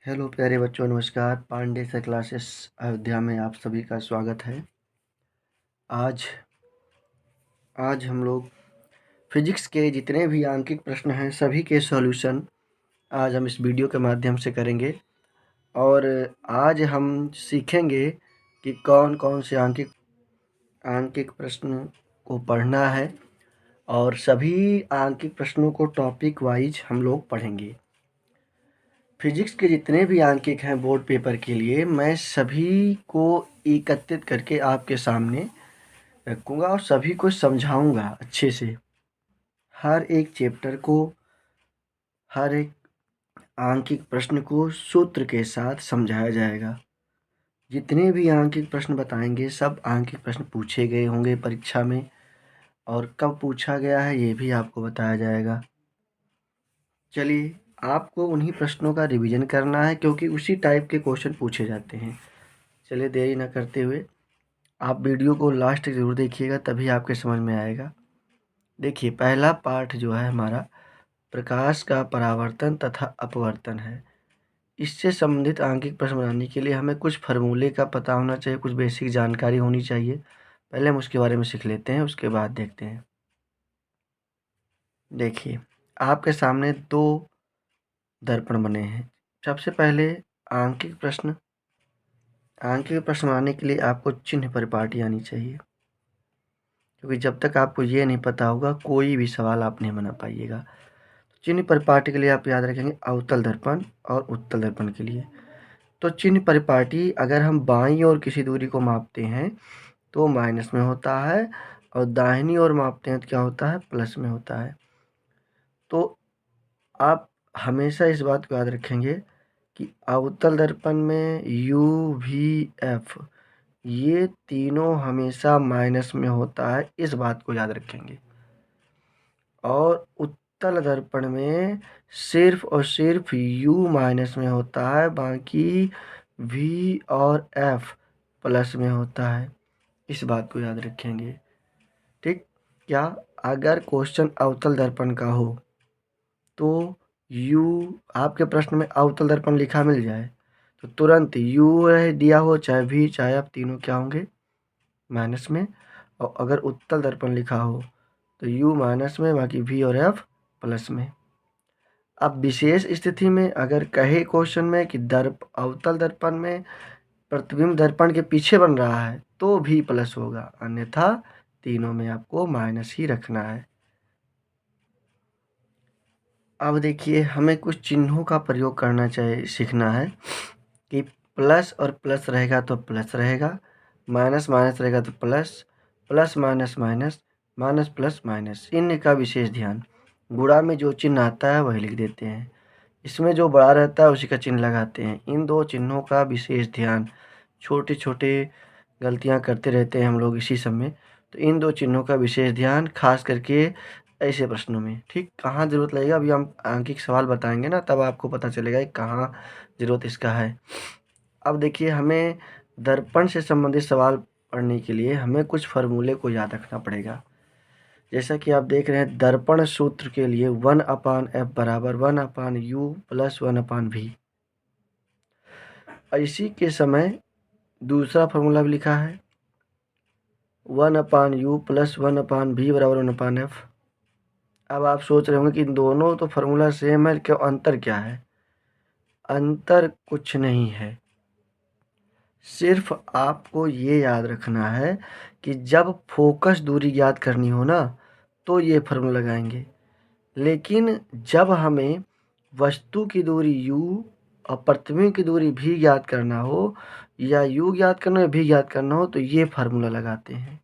Hello प्यारे बच्चों, नमस्कार। पांडे सर क्लासेस अयोध्या में आप सभी का स्वागत है। आज आज हम लोग फिजिक्स के जितने भी आंकिक प्रश्न हैं सभी के सॉल्यूशन आज हम इस वीडियो के माध्यम से करेंगे। और आज हम सीखेंगे कि कौन कौन से आंकिक प्रश्न को पढ़ना है, और सभी आंकिक प्रश्नों को टॉपिक वाइज हम लोग पढ़ेंगे। फिजिक्स के जितने भी आंकिक हैं बोर्ड पेपर के लिए, मैं सभी को एकत्रित करके आपके सामने रखूँगा और सभी को समझाऊँगा अच्छे से। हर एक चैप्टर को, हर एक आंकिक प्रश्न को सूत्र के साथ समझाया जाएगा। जितने भी आंकिक प्रश्न बताएंगे सब आंकिक प्रश्न पूछे गए होंगे परीक्षा में, और कब पूछा गया है ये भी आपको बताया जाएगा। चलिए, आपको उन्हीं प्रश्नों का रिवीजन करना है क्योंकि उसी टाइप के क्वेश्चन पूछे जाते हैं। चलिए, देरी न करते हुए आप वीडियो को लास्ट तक ज़रूर देखिएगा, तभी आपके समझ में आएगा। देखिए, पहला पार्ट जो है हमारा प्रकाश का परावर्तन तथा अपवर्तन है। इससे संबंधित आंकिक प्रश्न बनाने के लिए हमें कुछ फार्मूले का पता होना चाहिए, कुछ बेसिक जानकारी होनी चाहिए। पहले हम उसके बारे में सीख लेते हैं, उसके बाद देखते हैं। देखिए, आपके सामने दो दर्पण बने हैं। सबसे पहले आंकिक प्रश्न बनाने के लिए आपको चिन्ह परिपाटी आनी चाहिए, क्योंकि जब तक आपको ये नहीं पता होगा कोई भी सवाल आप नहीं बना पाइएगा। चिन्ह परिपाटी के लिए आप याद रखेंगे अवतल दर्पण और उत्तल दर्पण के लिए। तो चिन्ह परिपाटी अगर हम बाईं ओर किसी दूरी को मापते हैं तो माइनस में होता है, और दाहिनी ओर मापते हैं तो क्या होता है, प्लस में होता है। तो आप हमेशा इस बात को याद रखेंगे कि अवतल दर्पण में यू वी एफ ये तीनों हमेशा माइनस में होता है, इस बात को याद रखेंगे। और उत्तल दर्पण में सिर्फ और सिर्फ u माइनस में होता है, बाकी v और f प्लस में होता है, इस बात को याद रखेंगे। ठीक, क्या अगर क्वेश्चन अवतल दर्पण का हो तो u आपके प्रश्न में अवतल दर्पण लिखा मिल जाए तो तुरंत u रहे दिया हो, चाहे v चाहे f, तीनों क्या होंगे, माइनस में। और अगर उत्तल दर्पण लिखा हो तो u माइनस में, बाकी v और f प्लस में। अब विशेष स्थिति में अगर कहे क्वेश्चन में कि अवतल दर्पण में प्रतिबिंब दर्पण के पीछे बन रहा है तो भी प्लस होगा, अन्यथा तीनों में आपको माइनस ही रखना है। अब देखिए, हमें कुछ चिन्हों का प्रयोग करना चाहिए, सीखना है कि प्लस और प्लस रहेगा तो प्लस रहेगा, माइनस माइनस रहेगा तो plus, plus minus minus, minus plus minus. चिन्ह का विशेष ध्यान, गुणा में जो चिन्ह आता है वही लिख देते हैं, इसमें जो बड़ा रहता है उसी का चिन्ह लगाते हैं। इन दो चिन्हों का विशेष ध्यान, छोटे छोटे गलतियां करते रहते हैं हम लोग इसी सब में, तो इन दो चिन्हों का विशेष ध्यान, खास करके ऐसे प्रश्नों में। ठीक, कहाँ ज़रूरत लगेगा अभी हम आंकिक सवाल बताएंगे ना, तब आपको पता चलेगा कि कहाँ ज़रूरत इसका है। अब देखिए, हमें दर्पण से संबंधित सवाल पढ़ने के लिए हमें कुछ फार्मूले को याद रखना पड़ेगा। जैसा कि आप देख रहे हैं, दर्पण सूत्र के लिए 1/f बराबर 1/u प्लस 1/v। इसी के समय दूसरा फार्मूला भी लिखा है 1/u प्लस 1/v बराबर 1/f। अब आप सोच रहे होंगे कि इन दोनों तो फार्मूला सेम है, क्यों, अंतर क्या है? अंतर कुछ नहीं है, सिर्फ आपको ये याद रखना है कि जब फोकस दूरी ज्ञात करनी हो ना तो ये फार्मूला लगाएंगे, लेकिन जब हमें वस्तु की दूरी u और प्रतिबिंब की दूरी v ज्ञात करना हो, या u ज्ञात करना हो, v ज्ञात करना हो, तो ये फार्मूला लगाते हैं।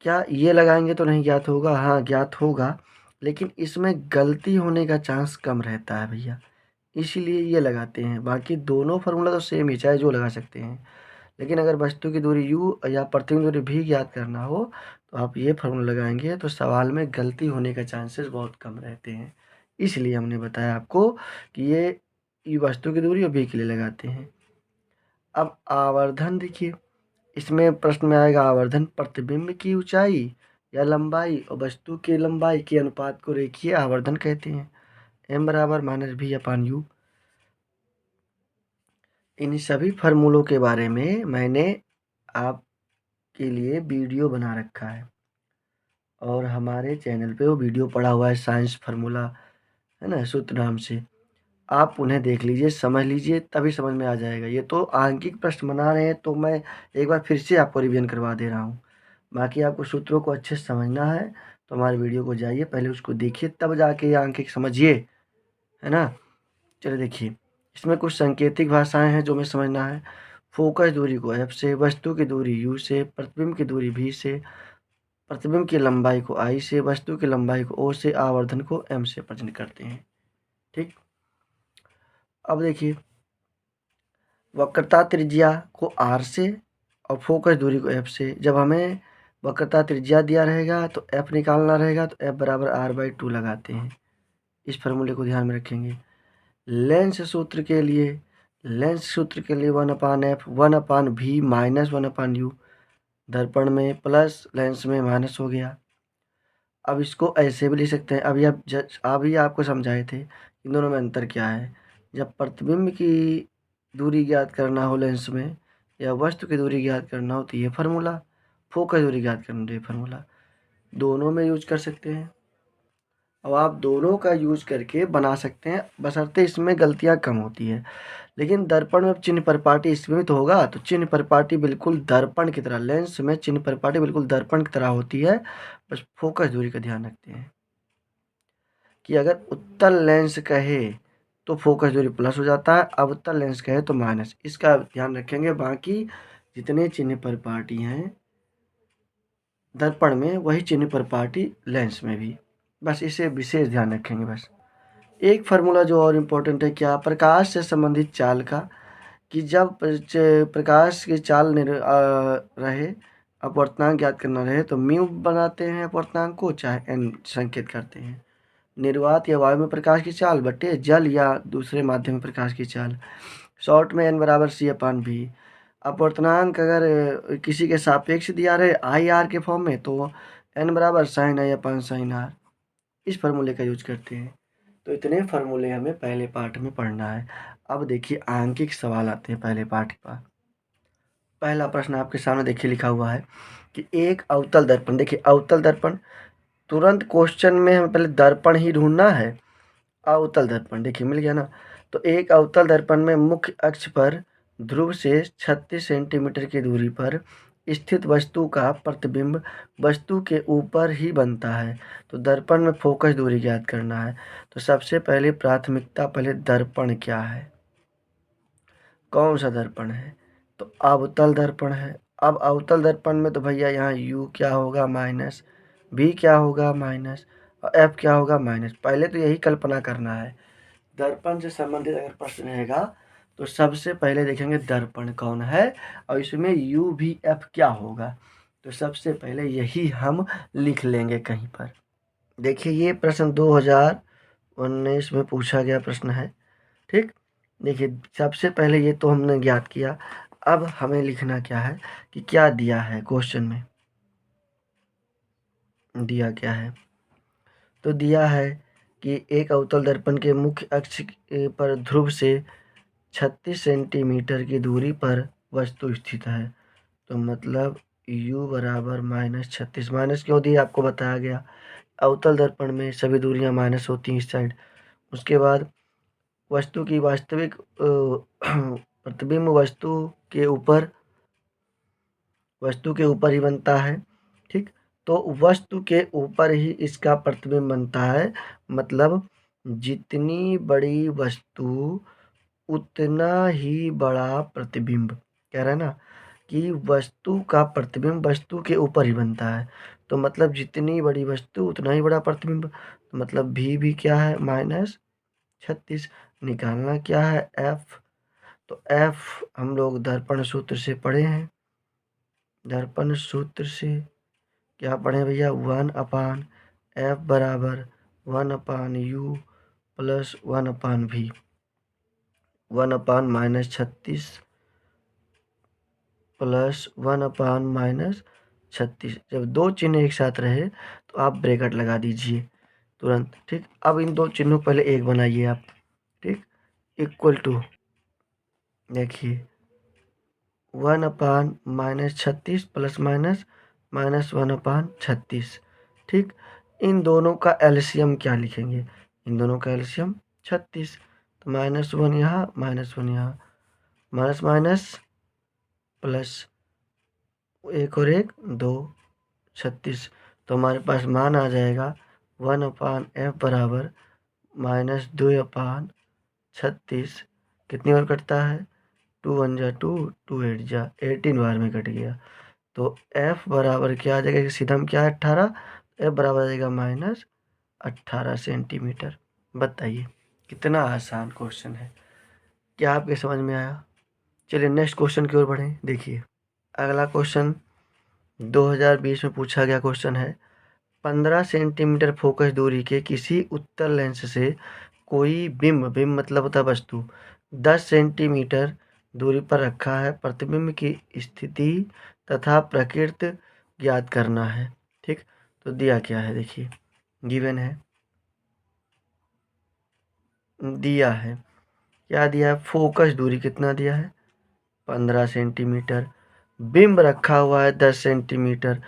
क्या ये लगाएंगे तो नहीं ज्ञात होगा? हाँ, ज्ञात होगा, लेकिन इसमें गलती होने का चांस कम रहता है भैया, इसीलिए ये लगाते हैं। बाकी दोनों फार्मूला तो सेम ही, चाहे जो लगा सकते हैं, लेकिन अगर वस्तु की दूरी u या प्रतिबिंब दूरी v ज्ञात करना हो तो आप ये फार्मूला लगाएंगे, तो सवाल में गलती होने का चांसेस बहुत कम रहते हैं। इसलिए हमने बताया आपको कि ये वस्तु की दूरी और v के लिए लगाते हैं। अब आवर्धन देखिए, इसमें प्रश्न में आएगा आवर्धन प्रतिबिंब की ऊंचाई या लंबाई और वस्तु की लंबाई के अनुपात को रेखीय आवर्धन कहते हैं। m बराबर -v/u। इन सभी फार्मूलों के बारे में मैंने आपके लिए वीडियो बना रखा है और हमारे चैनल पे वो वीडियो पड़ा हुआ है, साइंस फार्मूला है ना, सूत्र नाम से। आप उन्हें देख लीजिए, समझ लीजिए, तभी समझ में आ जाएगा। ये तो आंकिक प्रश्न बना रहे हैं तो मैं एक बार फिर से आपको रिवीजन करवा दे रहा हूँ। बाकी आपको सूत्रों को अच्छे से समझना है तो हमारे वीडियो को जाइए, पहले उसको देखिए, तब जाके ये आंकिक समझिए, है ना। चलिए देखिए, इसमें कुछ सांकेतिक भाषाएं हैं जो हमें समझना है। फोकस दूरी को F से, वस्तु की दूरी U से, प्रतिबिंब की दूरी V से, प्रतिबिंब की लंबाई को I से, वस्तु की लंबाई को O से, आवर्धन को M से प्रकट करते हैं। ठीक, अब देखिए, वक्रता त्रिज्या को R से और फोकस दूरी को F से। जब हमें वक्रता त्रिज्या दिया रहेगा तो F निकालना रहेगा, तो F बराबर R/2 लगाते हैं। इस फार्मूले को ध्यान में रखेंगे। लेंस सूत्र के लिए 1/f 1/v माइनस 1/u, दर्पण में प्लस लेंस में माइनस हो गया। अब इसको ऐसे भी लिख सकते हैं, अभी आपको समझाए थे इन दोनों में अंतर क्या है। जब प्रतिबिंब की दूरी ज्ञात करना हो लेंस में, या वस्तु की दूरी ज्ञात करना हो तो ये फार्मूला, फोकस दूरी ज्ञात करना तो ये फार्मूला, दोनों में यूज कर सकते हैं। अब आप दोनों का यूज करके बना सकते हैं, बशर्ते इसमें गलतियां कम होती है। लेकिन दर्पण में चिन्ह परिपाटी इसमें तो होगा, तो चिन्ह परिपाटी बिल्कुल दर्पण की तरह, लेंस में चिन्ह परिपाटी बिल्कुल दर्पण की तरह होती है। बस फोकस दूरी का ध्यान रखते हैं कि अगर उत्तल लेंस कहे तो फोकस दूरी प्लस हो जाता है, अवतल लेंस कहे तो माइनस। इसका ध्यान रखेंगे। बाकी जितने चिन्ह परिपाटी हैं दर्पण में, वही चिन्ह परिपाटी लेंस में भी, बस इसे विशेष ध्यान रखेंगे। बस एक फार्मूला जो और इम्पोर्टेंट है, क्या, प्रकाश से संबंधित चाल का, कि जब प्रकाश की चाल रहे, अपवर्तनांक ज्ञात करना रहे तो म्यू बनाते हैं अपवर्तनांक को, चाहे एन संकेत करते हैं। निर्वात या वायु में प्रकाश की चाल बटे जल या दूसरे माध्यम में प्रकाश की चाल, शॉर्ट में n बराबर C/v। अपवर्तनांक अगर किसी के सापेक्ष दिया रहे IR के फॉर्म में तो n बराबर sin I/sin R, इस फार्मूले का यूज करते हैं। तो इतने फार्मूले हमें पहले पार्ट में पढ़ना है। अब देखिए आंकिक सवाल आते हैं पहले पार्ट का। पहला प्रश्न आपके सामने देखिए लिखा हुआ है कि एक अवतल दर्पण, देखिए अवतल दर्पण, तुरंत क्वेश्चन में हमें पहले दर्पण ही ढूंढना है। अवतल दर्पण देखिए मिल गया ना। तो एक अवतल दर्पण में मुख्य अक्ष पर ध्रुव से 36 सेंटीमीटर की दूरी पर स्थित वस्तु का प्रतिबिंब वस्तु के ऊपर ही बनता है। तो दर्पण में फोकस दूरी ज्ञात करना है। तो सबसे पहले प्राथमिकता, पहले दर्पण क्या है, कौन सा दर्पण है, तो अवतल दर्पण है। अब अवतल दर्पण में तो भैया यहाँ U क्या होगा माइनस, V क्या होगा माइनस, और F क्या होगा माइनस। पहले तो यही कल्पना करना है। दर्पण से संबंधित अगर प्रश्न रहेगा तो सबसे पहले देखेंगे दर्पण कौन है और इसमें U V F क्या होगा। तो सबसे पहले यही हम लिख लेंगे कहीं पर। देखिए ये प्रश्न 2019 में पूछा गया प्रश्न है। ठीक, देखिए सबसे पहले ये तो हमने ज्ञात किया। अब हमें लिखना क्या है कि क्या दिया है क्वेश्चन में, दिया क्या है, तो दिया है कि एक अवतल दर्पण के मुख्य अक्ष पर ध्रुव से 36 सेंटीमीटर की दूरी पर वस्तु स्थित है। तो मतलब U बराबर -36, माइनस क्यों दिया आपको बताया गया, अवतल दर्पण में सभी दूरियां माइनस होती हैं इस साइड। उसके बाद वस्तु की वास्तविक प्रतिबिंब वस्तु के ऊपर ही बनता है। ठीक, तो वस्तु के ऊपर ही इसका प्रतिबिंब बनता है, मतलब जितनी बड़ी वस्तु उतना ही बड़ा प्रतिबिंब। कह रहा है ना कि वस्तु का प्रतिबिंब वस्तु के ऊपर ही बनता है, तो मतलब जितनी बड़ी वस्तु उतना ही बड़ा प्रतिबिंब। तो मतलब भी क्या है -36। निकालना क्या है F, तो F हम लोग दर्पण सूत्र से पढ़े हैं। दर्पण सूत्र से क्या पढ़े भैया, 1/f बराबर 1/u प्लस 1/v, 1/-36 प्लस 1/-36। जब दो चिन्ह एक साथ रहे तो आप ब्रैकेट लगा दीजिए तुरंत। ठीक, अब इन दो चिन्हों पहले एक बनाइए आप। ठीक, इक्वल टू देखिए 1/-36 प्लस माइनस -1/36। ठीक, इन दोनों का एलसीएम क्या लिखेंगे? इन दोनों का एलसीएम 36, तो -1 यहाँ, -1 यहाँ, माइनस माइनस प्लस, एक और एक 2, 36। तो हमारे पास मान आ जाएगा 1/f बराबर -2/36। कितनी बार कटता है? 2 1 जा 2, 2 8 जा 18 बार में कट गया। तो f बराबर क्या आ जाएगा? सीधा हम क्या है 18, f बराबर आ जाएगा -18 सेंटीमीटर। बताइए कितना आसान क्वेश्चन है, क्या आपके समझ में आया? चलिए नेक्स्ट क्वेश्चन की ओर बढ़ें। देखिए अगला क्वेश्चन 2020 में पूछा गया क्वेश्चन है, 15 सेंटीमीटर फोकस दूरी के किसी उत्तल लेंस से कोई बिंब मतलब होता है वस्तु 10 सेंटीमीटर दूरी पर रखा है, प्रतिबिंब की स्थिति तथा प्रकृति ज्ञात करना है। ठीक, तो दिया क्या है? देखिए गिवन है, दिया है क्या दिया है? फोकस दूरी कितना दिया है? 15 सेंटीमीटर। बिंब रखा हुआ है 10 सेंटीमीटर,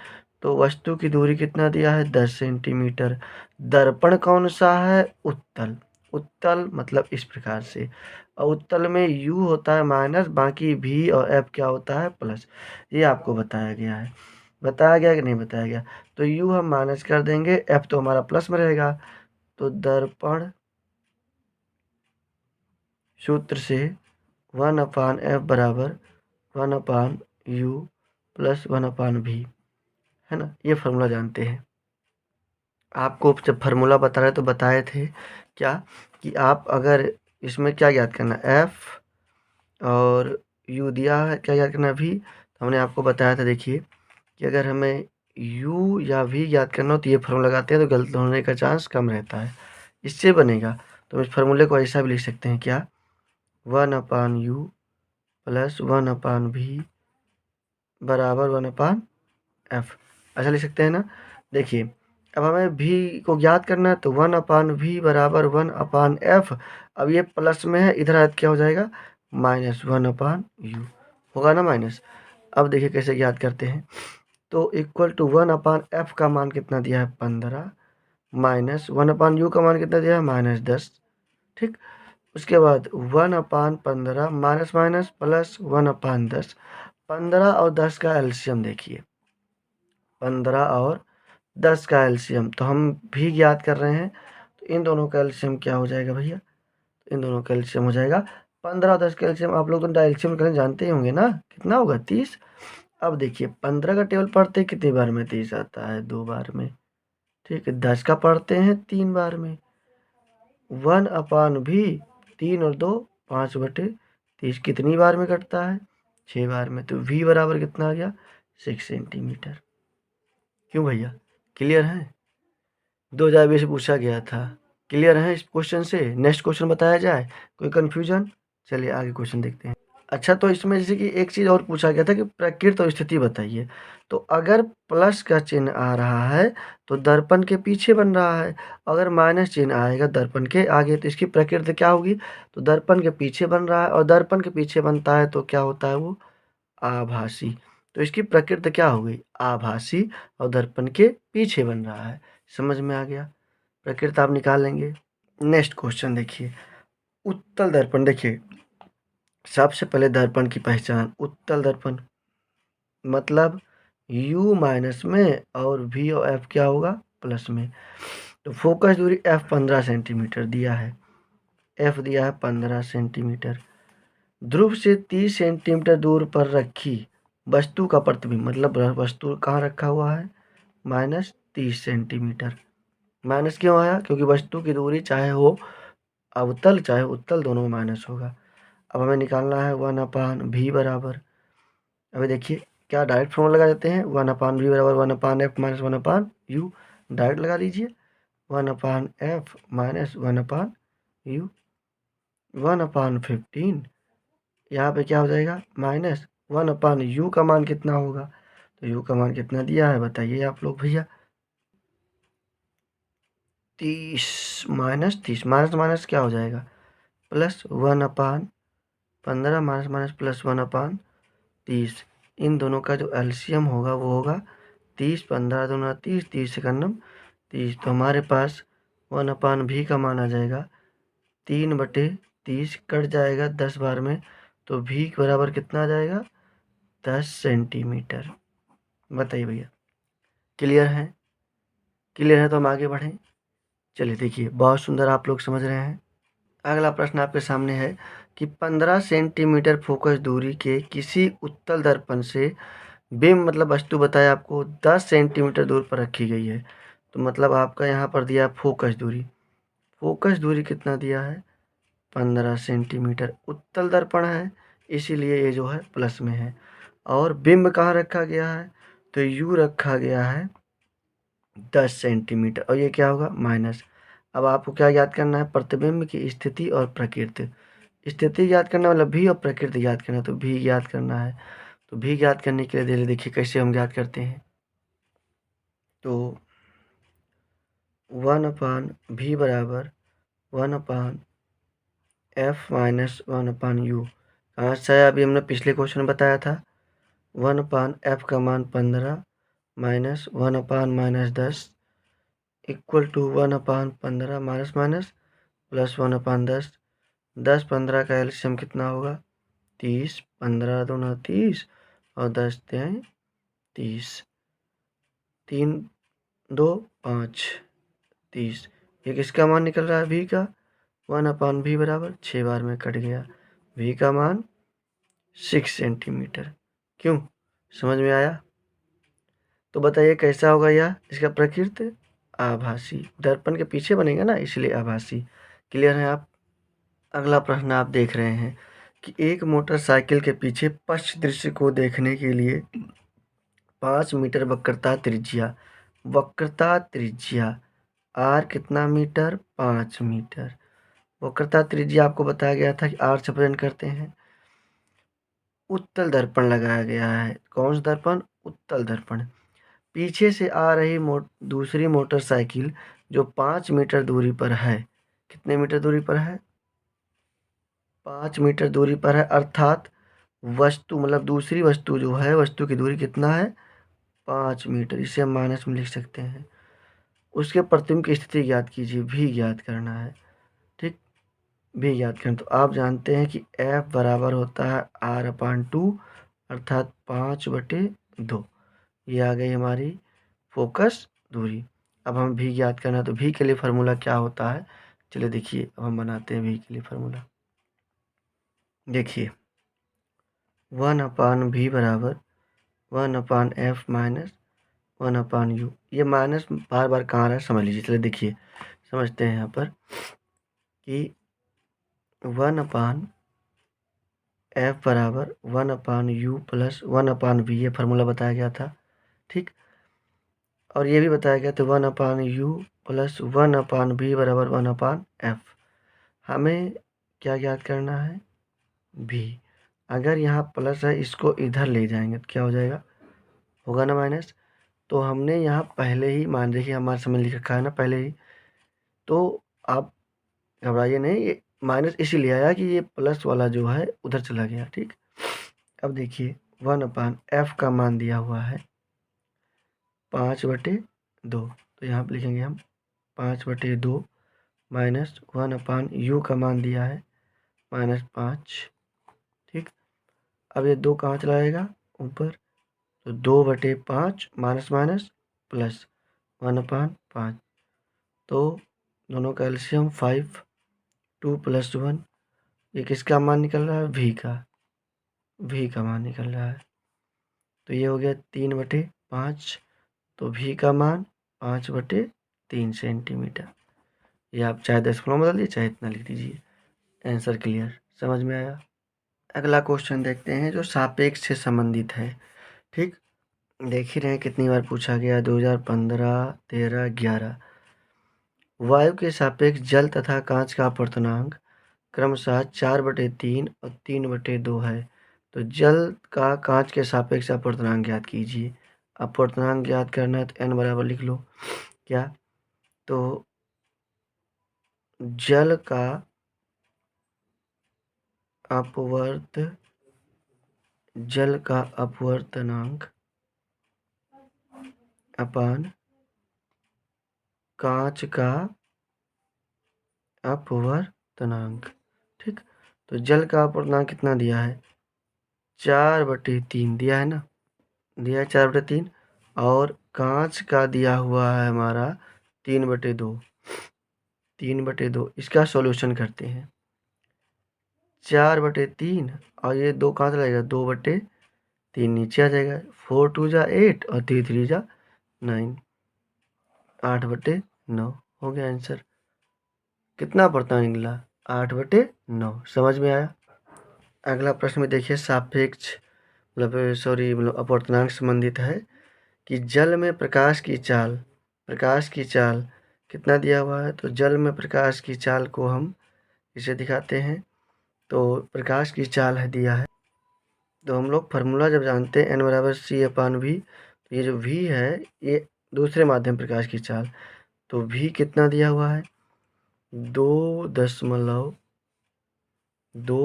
तो वस्तु की दूरी कितना दिया है? 10 सेंटीमीटर। दर्पण कौन सा है? उत्तल। उत्तल मतलब इस प्रकार से, और उत्तल में U होता है माइनस, बाकी V और F क्या होता है? प्लस। ये आपको बताया गया है, बताया गया कि नहीं बताया गया? तो U हम माइनस कर देंगे, F तो हमारा प्लस में रहेगा। तो दर्पण सूत्र से 1/f बराबर 1/u प्लस 1/v है ना, ये फार्मूला जानते हैं। आपको जब फार्मूला बता रहे तो बताए थे क्या कि आप अगर इसमें क्या याद करना, f और u दिया है, क्या याद करना v। तो हमने आपको बताया था देखिए कि अगर हमें u या v याद करना हो तो ये फार्मूला लगाते हैं तो गलत होने का चांस कम रहता है, इससे बनेगा। तो इस फार्मूले को ऐसा भी लिख सकते हैं क्या, 1/u प्लस 1/v बराबर 1/f, ऐसा लिख सकते हैं ना। देखिए अब हमें v को ज्ञात करना है, तो 1/v बराबर 1/f। अब ये प्लस में है, इधर क्या हो जाएगा? -1/u होगा ना माइनस। अब देखिए कैसे ज्ञात करते हैं, तो इक्वल टू 1/f का मान कितना दिया है? 15, माइनस 1/u का मान कितना दिया है? -10। ठीक, उसके बाद 1/15 माइनस माइनस प्लस 1/10। 15 और 10 का एलसीएम देखिए, 15 और 10 का एलसीएम तो हम भी ज्ञात कर रहे हैं, तो इन दोनों का एलसीएम क्या हो जाएगा भैया? तो इन दोनों का एलसीएम हो जाएगा 15 और 10 का एलसीएम, आप लोग तो एलसीएम करने जानते ही होंगे ना, कितना होगा? 30। अब देखिए 15 का टेबल पढ़ते कितनी बार में 30 आता है? 2 बार में। ठीक है, 10 का पढ़ते हैं 3 बार में। 1/v 3 और 2 5/30 कितनी बार में कटता है? 6 बार में। तो v बराबर कितना आ गया? 6 सेंटीमीटर। क्यों भैया, क्लियर है? 2020 से पूछा गया था, क्लियर है इस क्वेश्चन से? नेक्स्ट क्वेश्चन बताया जाए, कोई कंफ्यूजन? चलिए आगे क्वेश्चन देखते हैं। अच्छा, तो इसमें जैसे कि एक चीज़ और पूछा गया था कि प्रकृति और स्थिति बताइए। तो अगर प्लस का चिन्ह आ रहा है तो दर्पण के पीछे बन रहा है, अगर माइनस चिन्ह आएगा दर्पण के आगे तो इसकी प्रकृति क्या होगी? तो दर्पण के पीछे बन रहा है, और दर्पण के पीछे बनता है तो क्या होता है? वो आभासी। तो इसकी प्रकृति क्या हो गई? आभासी, और दर्पण के पीछे बन रहा है। समझ में आ गया? प्रकृति आप निकाल लेंगे। नेक्स्ट क्वेश्चन देखिए, उत्तल दर्पण। देखिए सबसे पहले दर्पण की पहचान, उत्तल दर्पण मतलब u माइनस में और v और f क्या होगा? प्लस में। तो फोकस दूरी f 15 सेंटीमीटर दिया है, f दिया है 15 सेंटीमीटर। ध्रुव से 30 सेंटीमीटर दूर पर रखी वस्तु का प्रतिबिंब, मतलब वस्तु कहाँ रखा हुआ है? -30 सेंटीमीटर। माइनस क्यों आया? क्योंकि वस्तु की दूरी चाहे हो अवतल चाहे उत्तल, दोनों में माइनस होगा। अब हमें निकालना है 1/v बराबर, अभी देखिए क्या डायरेक्ट फॉर्मूला लगा देते हैं, 1/v बराबर 1/f माइनस 1/u, डायरेक्ट लगा दीजिए। 1/f माइनस 1/u 1/15, यहाँ पे क्या हो जाएगा? माइनस 1/u का मान कितना होगा? तो u का मान कितना दिया है बताइए आप लोग भैया? 30 माइनस 30, माइनस माइनस क्या हो जाएगा? Plus 1/f 15 minus minus plus 1/30। इन दोनों का जो एलसीएम होगा वो होगा 30, 15 दूना 30, 30 से 30। तो हमारे पास 1/v का मान आ जाएगा 3/30, कट जाएगा 10 बार में, तो v बराबर कितना आ जाएगा 10 सेंटीमीटर। बताइए भैया, क्लियर है? क्लियर है तो हम आगे बढ़ें। चलिए देखिए, बहुत सुंदर आप लोग समझ रहे हैं। अगला प्रश्न आपके सामने है कि 15 सेंटीमीटर फोकस दूरी के किसी उत्तल दर्पण से बिंब मतलब वस्तु बताए आपको 10 सेंटीमीटर दूर पर रखी गई है। तो मतलब आपका यहाँ पर दिया फोकस दूरी। फोकस दूरी कितना दिया है 15 सेंटीमीटर। उत्तल दर्पण है इसीलिए ये जो है प्लस में है। और बिंब कहाँ रखा गया है तो यू रखा गया है 10 सेंटीमीटर, और ये क्या होगा माइनस। अब आपको क्या याद करना है, प्रतिबिंब की स्थिति और प्रकृति। स्थिति याद करना मतलब भी, और प्रकृति याद करना तो भी याद करना है। तो भी याद करने के लिए देखिए कैसे हम याद करते हैं। तो 1/v बराबर 1/f माइनस 1/u। कहाँ से आया? अभी हमने पिछले क्वेश्चन बताया था 1/f का मान 15 minus 1/-10 equal to 1/15 minus minus plus 1/10। 10 15 का एलसीएम कितना होगा 30, 15 दूना 30 और 10 तियाई 30, 3 2 5 30। ये किसका मान निकल रहा है v का 1/v बराबर 6 बार में कट गया। v का मान 6 सेंटीमीटर। क्यों, समझ में आया? तो बताइए कैसा होगा यह? इसका प्रकृति आभासी, दर्पण के पीछे बनेगा ना इसलिए आभासी। क्लियर है आप? अगला प्रश्न आप देख रहे हैं कि एक मोटरसाइकिल के पीछे पश्च दृश्य को देखने के लिए 5 मीटर वक्रता त्रिज्या आर कितना मीटर 5 मीटर। वक्रता त्रिज्या आपको बताया गया था कि आर से प्रेजेंट करते हैं। उत्तल दर्पण लगाया गया है। कौन सा दर्पण? उत्तल दर्पण। पीछे से आ रही दूसरी मोटरसाइकिल जो 5 मीटर दूरी पर है। कितने मीटर दूरी पर है? 5 मीटर दूरी पर है, अर्थात वस्तु मतलब दूसरी वस्तु जो है, वस्तु की दूरी कितना है 5 मीटर। इसे हम माइनस में लिख सकते हैं। उसके प्रतिबिंब की स्थिति ज्ञात कीजिए, भी ज्ञात करना है। ठीक, भी ज्ञात करना। तो आप जानते हैं कि F बराबर होता है R/2 अर्थात 5/2। ये आ गई हमारी फोकस दूरी। अब हम भी ज्ञात करना, तो भी के लिए फार्मूला क्या होता है चलिए देखिए, अब हम बनाते हैं भी के लिए फार्मूला। देखिए 1/v बराबर 1/f माइनस 1/u। ये माइनस बार बार कहाँ आ रहा है समझ लीजिए। चलिए देखिए समझते हैं यहाँ पर कि 1/f बराबर 1/u प्लस 1/v, ये फार्मूला बताया गया था। ठीक, और ये भी बताया गया था 1/u प्लस 1/v बराबर 1/f। हमें क्या याद करना है भी। अगर यहाँ प्लस है इसको इधर ले जाएंगे तो क्या हो जाएगा, होगा ना माइनस। तो हमने यहाँ पहले ही मान देखिए हमारे समय लिख रखा है ना पहले ही, तो आप घबराइए नहीं, ये माइनस इसीलिए आया कि ये प्लस वाला जो है उधर चला गया। ठीक, अब देखिए 1/f का मान दिया हुआ है 5/2। तो यहाँ पर लिखेंगे हम 5/2 माइनस 1/u का मान दिया है -5। ठीक, अब ये 2 कहाँ चला जाएगा ऊपर, तो 2/5 माइनस माइनस प्लस 1/5। तो दोनों का एलसीएम 5, 2 + 1। ये किसका मान निकल रहा है v का मान निकल रहा है। तो ये हो गया 3/5। तो v का मान 5/3 सेंटीमीटर। ये आप चाहे दशमलव में बदल दीजिए चाहे इतना लिख दीजिए। आंसर क्लियर, समझ में आया? अगला क्वेश्चन देखते हैं जो सापेक्ष से संबंधित है। ठीक, देख ही रहे हैं कितनी बार पूछा गया, 2015, 13, 11। वायु के सापेक्ष जल तथा कांच का अपवर्तनांक क्रमशः 4/3 और 3/2 है। तो जल का कांच के सापेक्ष अपवर्तनांक ज्ञात कीजिए। अपवर्तनांक ज्ञात करना है तो n बराबर लिख लो। क्या, तो जल का अपवर्त जल का अपवर्तनांक अपान कांच का अपवर्तनांक। ठीक, तो जल का अपवर्तनांक कितना दिया है? 4/3 दिया है ना, दिया है 4/3। और कांच का दिया हुआ है हमारा 3/2। 3/2 इसका सॉल्यूशन करते हैं। 4/3 और ये 2 कहाँ चला जाएगा? 2/3 नीचे आ जाएगा। 4 2 जा 8 और 3 3 जा 9, 8/9 हो गया आंसर। कितना पड़ता निकला? 8/9। समझ में आया? अगला प्रश्न में देखिए, सापेक्ष मतलब अपवर्तनांक संबंधित है कि जल में प्रकाश की चाल कितना दिया हुआ है? तो जल में प्रकाश की चाल को हम इसे दिखाते हैं। तो प्रकाश की चाल है दिया है, तो हम लोग फार्मूला जब जानते हैं n = c/v, तो ये जो v है ये दूसरे माध्यम प्रकाश की चाल, तो v कितना दिया हुआ है? 2.25 ×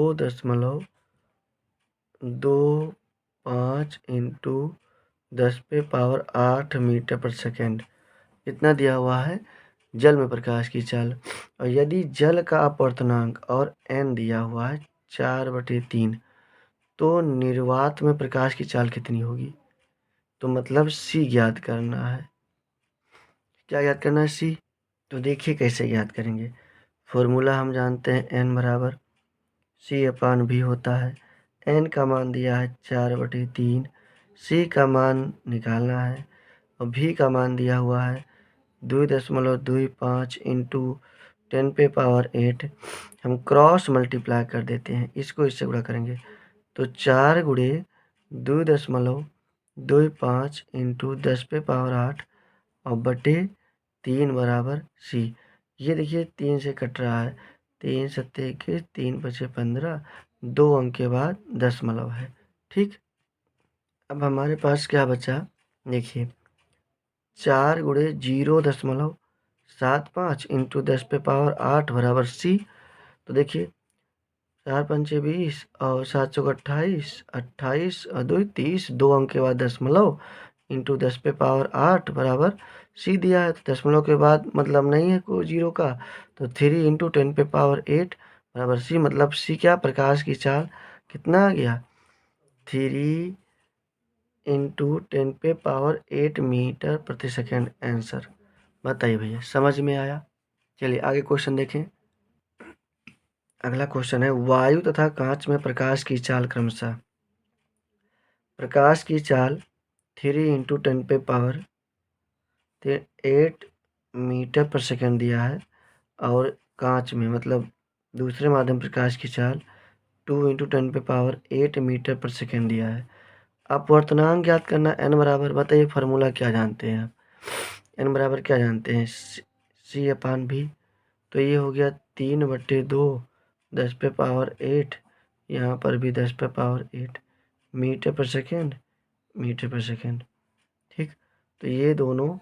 10⁸ मीटर पर सेकेंड इतना दिया हुआ है जल में प्रकाश की चाल। और यदि जल का अपवर्तनांक और n दिया हुआ है 4/3, तो निर्वात में प्रकाश की चाल कितनी होगी? तो मतलब c ज्ञात करना है। क्या ज्ञात करना है? c। तो देखिए कैसे ज्ञात करेंगे। फॉर्मूला हम जानते हैं n = c/v होता है। n का मान दिया है 4/3, c का मान निकालना है और v का मान दिया हुआ है 2.25 × 10⁸। हम क्रॉस मल्टीप्लाई कर देते हैं, इसको इससे गुणा करेंगे तो 4 × 2.25 × 10⁸ और बटे 3 = c। ये देखिए 3 से कट रहा है, 3 7 21, 3 5 15, 2 अंक के बाद दशमलव है। ठीक, अब हमारे पास क्या बचा? देखिए 4 × 0.75 × 10⁸ बराबर c। तो देखिए 4 5 20 और 7 चौक 28, 28 और 2 30, 2 अंक के बाद दशमलव इंटू 10⁸ बराबर c दिया है। तो दशमलव के बाद मतलब नहीं है कोई जीरो का, तो 3 × 10⁸ बराबर c। मतलब c क्या? प्रकाश की चाल कितना आ गया? 3 × 10⁸ मीटर प्रति सेकेंड आंसर। बताइए भैया, समझ में आया? चलिए आगे क्वेश्चन देखें। अगला क्वेश्चन है, वायु तथा कांच में प्रकाश की चाल क्रमशः। प्रकाश की चाल 3 × 10⁸ मीटर पर सेकेंड दिया है और कांच में मतलब दूसरे माध्यम प्रकाश की चाल 2 × 10⁸ मीटर पर सेकेंड दिया है। अपवर्तनांक ज्ञात करना n बराबर, बताइए फार्मूला क्या जानते हैं आप? n बराबर क्या जानते हैं? c/v। तो ये हो गया 3/2 10⁸, यहाँ पर भी 10⁸ मीटर पर सेकेंड, मीटर पर सेकेंड। ठीक, तो ये दोनों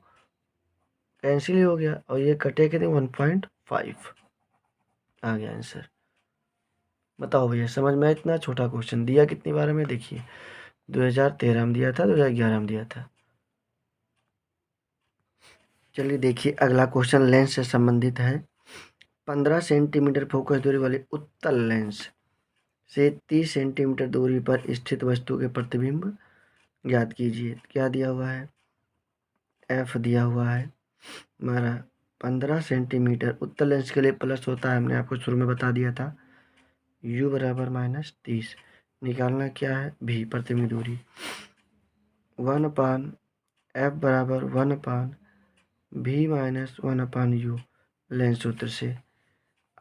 कैंसिल हो गया और ये कटे कितने? 1.5 आ गया आंसर। बताओ भैया, समझ में आया? इतना छोटा क्वेश्चन दिया कितनी बार में? देखिए 2013 में दिया था, 2011 में दिया था। चलिए देखिए अगला क्वेश्चन लेंस से संबंधित है। 15 सेंटीमीटर फोकस दूरी वाले उत्तल लेंस से 30 सेंटीमीटर दूरी पर स्थित वस्तु के प्रतिबिंब ज्ञात कीजिए। क्या दिया हुआ है? f दिया हुआ है हमारा 15 सेंटीमीटर। उत्तल लेंस के लिए प्लस होता है, हमने आपको शुरू में बता दिया था। u = -30। निकालना क्या है? v प्रतिबिंब दूरी 1/f = 1/v - 1/u लेंस सूत्र से।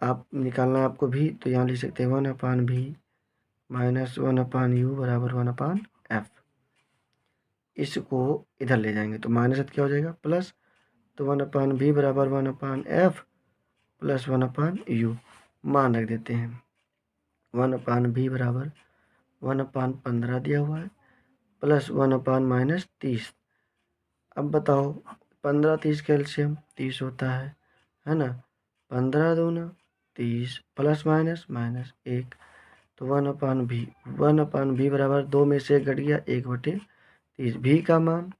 आप निकालना है आपको v, तो यहाँ लिख सकते हैं 1/v - 1/u = 1/f। इसको इधर ले जाएंगे तो माइनस क्या हो जाएगा? प्लस। तो 1/v = 1/f प्लस 1/u मान रख देते हैं। 1/v = 1/15 दिया हुआ है प्लस 1/-30। अब बताओ 15 30 कैल्शियम 30 होता है ना? 15 दूना 30 प्लस माइनस -1 तो 1/v, 1/v बराबर 2 में से 1 घट गया 1/30। v का मान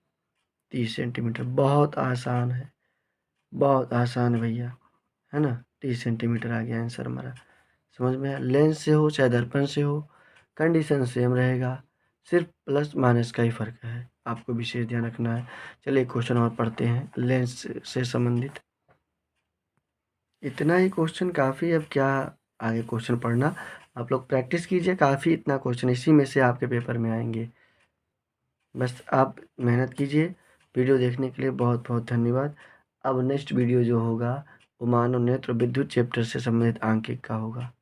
30 सेंटीमीटर। बहुत आसान है, बहुत आसान है भैया, है ना। 30 सेंटीमीटर आ गया आंसर हमारा। समझ में आया। लेंस से हो चाहे दर्पण से हो, कंडीशन सेम रहेगा, सिर्फ प्लस माइनस का ही फ़र्क है, आपको विशेष ध्यान रखना है। चलिए क्वेश्चन और पढ़ते हैं लेंस से संबंधित। इतना ही क्वेश्चन काफ़ी, अब क्या आगे क्वेश्चन पढ़ना, आप लोग प्रैक्टिस कीजिए। काफ़ी इतना क्वेश्चन इसी में से आपके पेपर में आएंगे, बस आप मेहनत कीजिए। वीडियो देखने के लिए बहुत बहुत धन्यवाद। अब नेक्स्ट वीडियो जो होगा वो मानव नेत्र विद्युत चैप्टर से संबंधित आंकिक का होगा।